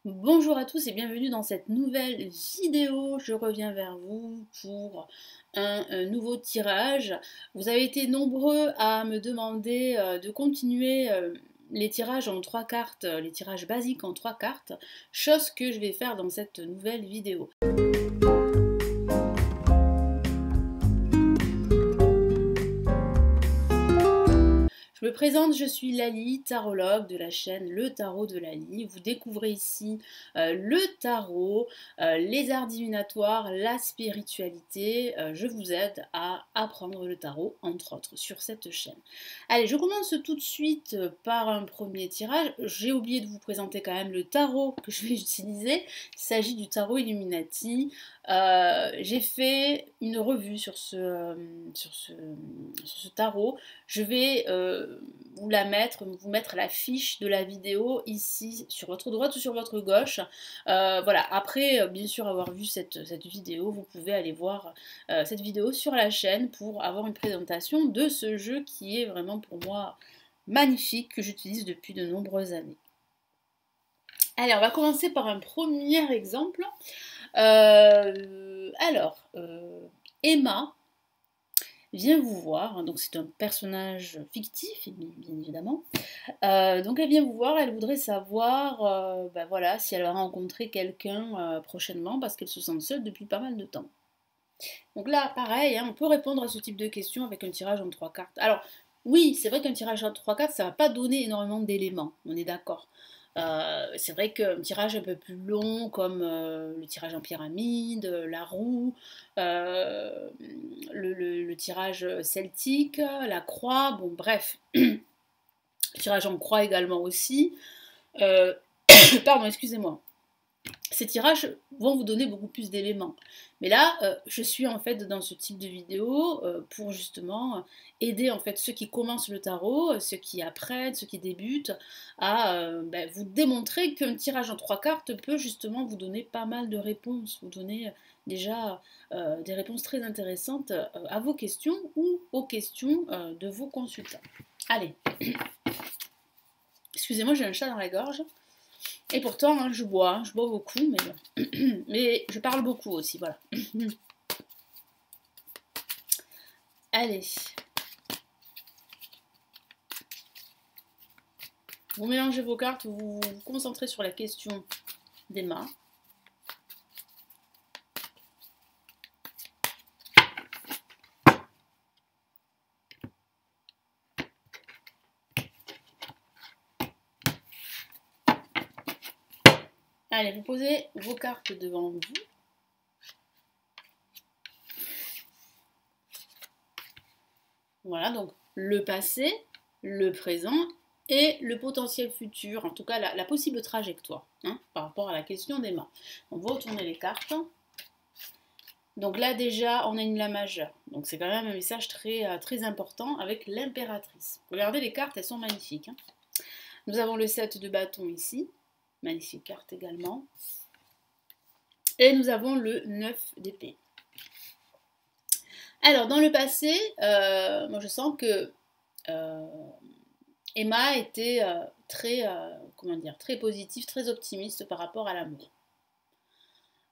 Bonjour à tous et bienvenue dans cette nouvelle vidéo. Je reviens vers vous pour un nouveau tirage. Vous avez été nombreux à me demander de continuer les tirages en 3 cartes, les tirages basiques en 3 cartes, chose que je vais faire dans cette nouvelle vidéo. Je me présente, je suis Lali, tarologue de la chaîne Le Tarot de Lali. Vous découvrez ici le tarot, les arts divinatoires, la spiritualité. Je vous aide à apprendre le tarot, entre autres, sur cette chaîne. Allez, je commence tout de suite par un premier tirage. J'ai oublié de vous présenter quand même le tarot que je vais utiliser. Il s'agit du tarot Illuminati. J'ai fait une revue sur ce tarot. Je vais vous mettre la fiche de la vidéo ici sur votre droite ou sur votre gauche. Voilà, après bien sûr avoir vu cette vidéo, vous pouvez aller voir cette vidéo sur la chaîne pour avoir une présentation de ce jeu qui est vraiment pour moi magnifique, que j'utilise depuis de nombreuses années. Allez, on va commencer par un premier exemple. Emma vient vous voir, donc c'est un personnage fictif, bien évidemment. Donc elle vient vous voir, elle voudrait savoir voilà, si elle va rencontrer quelqu'un prochainement parce qu'elle se sent seule depuis pas mal de temps. Donc là, pareil, hein, on peut répondre à ce type de questions avec un tirage en 3 cartes. Alors, oui, c'est vrai qu'un tirage en 3 cartes, ça va pas donner énormément d'éléments, on est d'accord. C'est vrai qu'un tirage un peu plus long, comme le tirage en pyramide, la roue, le tirage celtique, la croix, bon bref, le tirage en croix également aussi. Euh, Pardon, excusez-moi. Ces tirages vont vous donner beaucoup plus d'éléments. Mais là, je suis en fait dans ce type de vidéo pour justement aider en fait ceux qui commencent le tarot, ceux qui apprennent, ceux qui débutent, à vous démontrer qu'un tirage en 3 cartes peut justement vous donner pas mal de réponses, vous donner déjà des réponses très intéressantes à vos questions ou aux questions de vos consultants. Allez, excusez-moi, j'ai un chat dans la gorge. Et pourtant, hein, je bois beaucoup, mais je parle beaucoup aussi, voilà. Allez. Vous mélangez vos cartes, vous vous concentrez sur la question d'Emma. Allez, vous posez vos cartes devant vous. Voilà, donc le passé, le présent et le potentiel futur, en tout cas la possible trajectoire, hein, par rapport à la question d'Emma. On va retourner les cartes. Donc là déjà, on a une La majeure. Donc c'est quand même un message très important avec l'impératrice. Regardez les cartes, elles sont magnifiques. Hein. Nous avons le 7 de bâton ici. Magnifique carte également. Et nous avons le 9 d'épée. Alors, dans le passé, moi je sens que Emma était très positive, très optimiste par rapport à l'amour.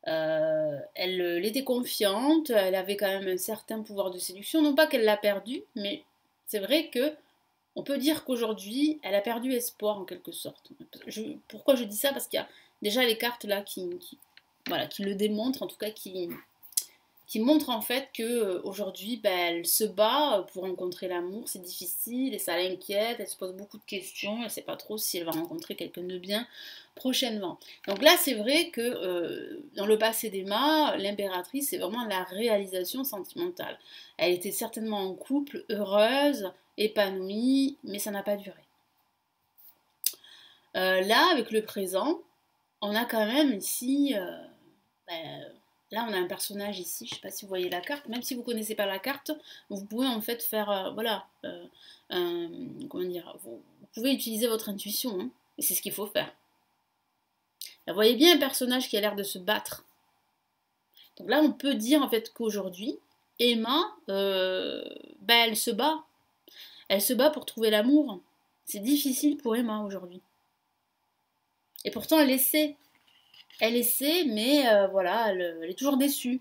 Elle était confiante, elle avait quand même un certain pouvoir de séduction. Non pas qu'elle l'a perdu, mais c'est vrai que on peut dire qu'aujourd'hui, elle a perdu espoir en quelque sorte. Pourquoi je dis ça? Parce qu'il y a déjà les cartes là qui le démontrent, en tout cas qui montrent en fait que aujourd'hui, elle se bat pour rencontrer l'amour, c'est difficile et ça l'inquiète, elle se pose beaucoup de questions, elle ne sait pas trop si elle va rencontrer quelqu'un de bien prochainement. Donc là, c'est vrai que dans le passé d'Emma, l'impératrice, c'est vraiment la réalisation sentimentale. Elle était certainement en couple, heureuse, épanouie, mais ça n'a pas duré. Là, avec le présent, on a quand même ici... là, on a un personnage ici, je ne sais pas si vous voyez la carte, même si vous ne connaissez pas la carte, vous pouvez en fait faire, comment dire, vous pouvez utiliser votre intuition, hein, et c'est ce qu'il faut faire. Là, vous voyez bien un personnage qui a l'air de se battre. Donc là, on peut dire en fait qu'aujourd'hui, Emma, elle se bat. Elle se bat pour trouver l'amour. C'est difficile pour Emma aujourd'hui. Et pourtant, elle essaie. elle essaie, mais voilà, elle est toujours déçue.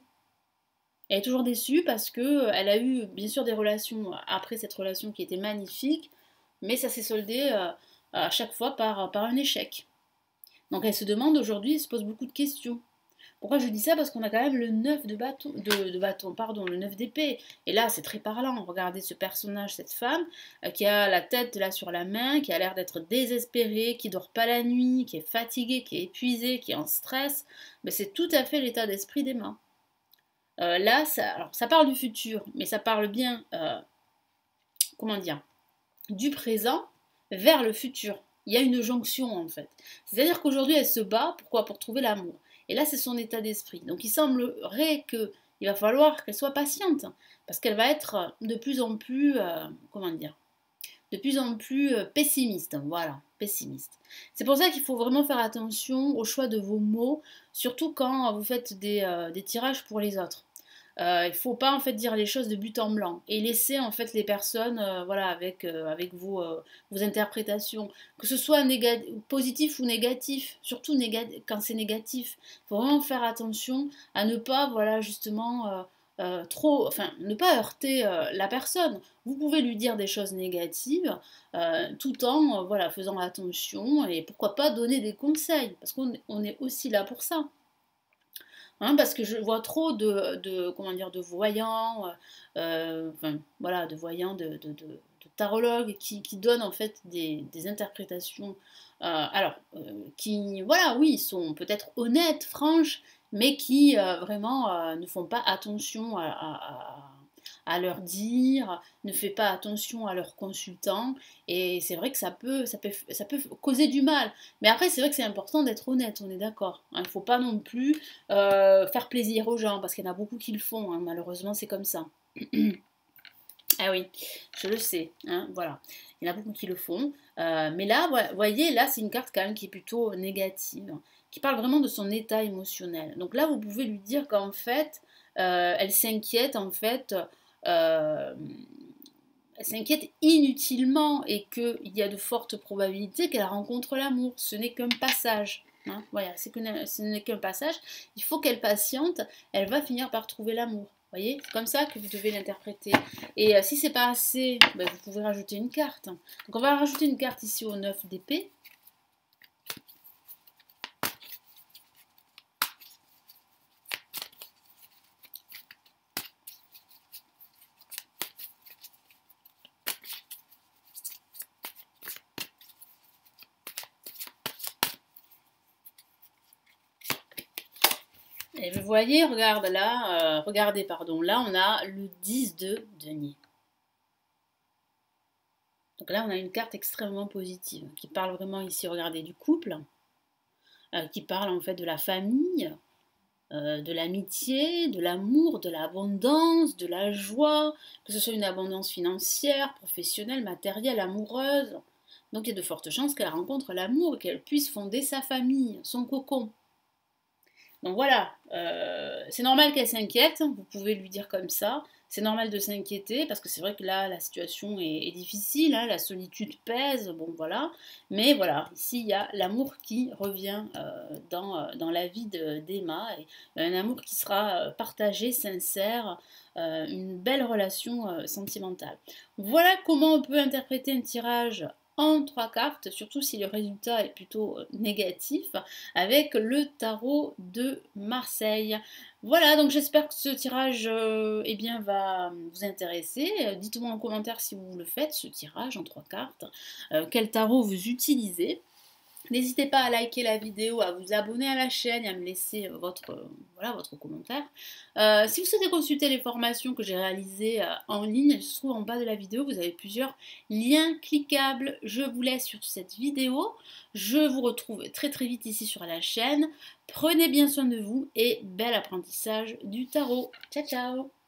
Elle est toujours déçue parce que elle a eu bien sûr des relations après cette relation qui était magnifique, mais ça s'est soldé à chaque fois par un échec. Donc elle se demande aujourd'hui, elle se pose beaucoup de questions. Pourquoi je dis ça? Parce qu'on a quand même le 9 de bâton, pardon, le 9 d'épée. Et là, c'est très parlant. Regardez ce personnage, cette femme, qui a la tête là sur la main, qui a l'air d'être désespérée, qui dort pas la nuit, qui est fatiguée, qui est épuisée, qui est en stress. Mais c'est tout à fait l'état d'esprit d'Emma. Là, alors, ça parle du futur, mais ça parle bien, comment dire, du présent vers le futur. Il y a une jonction en fait. C'est-à-dire qu'aujourd'hui elle se bat, pourquoi? Pour trouver l'amour. Et là c'est son état d'esprit. Donc il semblerait qu'il va falloir qu'elle soit patiente, parce qu'elle va être de plus en plus, comment dire, de plus en plus pessimiste. Voilà, pessimiste. C'est pour ça qu'il faut vraiment faire attention au choix de vos mots, surtout quand vous faites des tirages pour les autres. Il ne faut pas en fait dire les choses de but en blanc et laisser en fait les personnes voilà avec vos interprétations, que ce soit positif ou négatif, surtout quand c'est négatif. Il faut vraiment faire attention à ne pas voilà justement trop, enfin ne pas heurter la personne. Vous pouvez lui dire des choses négatives tout en voilà faisant attention et pourquoi pas donner des conseils parce qu'on est aussi là pour ça. Hein, parce que je vois trop comment dire, de voyants, enfin, voilà, de voyants, de tarologues qui donnent en fait des interprétations, qui, voilà, oui, sont peut-être honnêtes, franches, mais qui vraiment ne font pas attention à leur dire, ne fait pas attention à leurs consultants, et c'est vrai que ça peut causer du mal. Mais après, c'est vrai que c'est important d'être honnête, on est d'accord. Hein, il ne faut pas non plus faire plaisir aux gens, parce qu'il y en a beaucoup qui le font, hein, malheureusement c'est comme ça. Ah oui, je le sais, hein, voilà. Il y en a beaucoup qui le font. Mais là, vous voyez, là c'est une carte quand même qui est plutôt négative, qui parle vraiment de son état émotionnel. Donc là, vous pouvez lui dire qu'en fait, elle s'inquiète en fait. euh, Elle s'inquiète inutilement et qu'il y a de fortes probabilités qu'elle rencontre l'amour. Ce n'est qu'un passage. Hein, voilà, ce n'est qu'un passage. Il faut qu'elle patiente. Elle va finir par trouver l'amour. Voyez, c'est comme ça que vous devez l'interpréter. Et si c'est pas assez, ben, vous pouvez rajouter une carte. Donc on va rajouter une carte ici au 9 d'épée. Et vous voyez, regardez, pardon, là on a le 10 de denier. Donc là on a une carte extrêmement positive qui parle vraiment ici, regardez, du couple, qui parle en fait de la famille, de l'amitié, de l'amour, de l'abondance, de la joie, que ce soit une abondance financière, professionnelle, matérielle, amoureuse. Donc il y a de fortes chances qu'elle rencontre l'amour et qu'elle puisse fonder sa famille, son cocon. Donc voilà, c'est normal qu'elle s'inquiète, vous pouvez lui dire comme ça. C'est normal de s'inquiéter parce que c'est vrai que là, la situation est difficile, hein, la solitude pèse, bon voilà. Mais voilà, ici, il y a l'amour qui revient dans la vie d'Emma. Un amour qui sera partagé, sincère, une belle relation sentimentale. Voilà comment on peut interpréter un tirage en 3 cartes, surtout si le résultat est plutôt négatif, avec le tarot de Marseille. Voilà, donc j'espère que ce tirage eh bien, va vous intéresser. Dites-moi en commentaire si vous le faites, ce tirage en 3 cartes, quel tarot vous utilisez. N'hésitez pas à liker la vidéo, à vous abonner à la chaîne et à me laisser votre commentaire. Si vous souhaitez consulter les formations que j'ai réalisées en ligne, elles se trouvent en bas de la vidéo. Vous avez plusieurs liens cliquables. Je vous laisse sur cette vidéo. Je vous retrouve très très vite ici sur la chaîne. Prenez bien soin de vous et bel apprentissage du tarot. Ciao ciao!